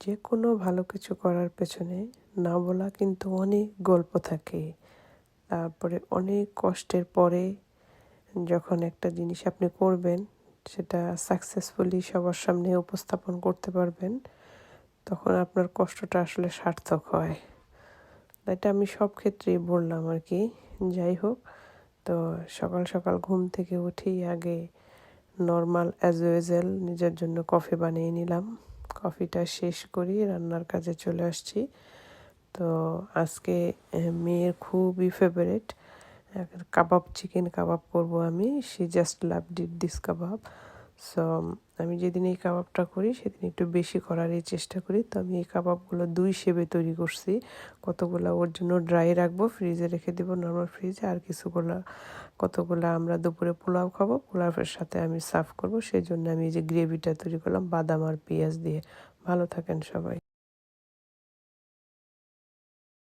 যে কোনো ভালো কিছু করার পেছনে না বলা কিন্তু অনেক গল্প থাকে। তারপরে অনেক কষ্টের পরে যখন একটা জিনিস আপনি করবেন, সেটা সাকসেসফুলি সবার সামনে উপস্থাপন করতে পারবেন, তখন আপনার কষ্টটা আসলে সার্থক হয়। এটা আমি সব ক্ষেত্রেই বললাম আর কি। যাই হোক, তো সকাল সকাল ঘুম থেকে উঠেই আগে নর্মাল অ্যাজ ইউজুয়াল নিজের জন্য কফি বানিয়ে নিলাম। কফিটা শেষ করি রান্নার কাজে চলে আসছি। তো আজকে মেয়ের খুবই ফেভারিট কাবাব, চিকেন কাবাব করব আমি। She just loved this kebab. So আমি যেদিন এই কাবাবটা করি সেদিন একটু বেশি করারই চেষ্টা করি। তো আমি এই কাবাবগুলো 2 শেপে তৈরি করছি। কতগুলো ওর জন্য ড্রাই রাখবো, ফ্রিজে রেখে দেবো নর্মাল ফ্রিজে, আর কতগুলো আমরা দুপুরে পোলাও খাবো, পোলাওয়ের সাথে আমি সার্ভ করব। সেই জন্য আমি এই যে গ্রেভিটা তৈরি করলাম বাদাম আর পেঁয়াজ দিয়ে। ভালো থাকেন সবাই।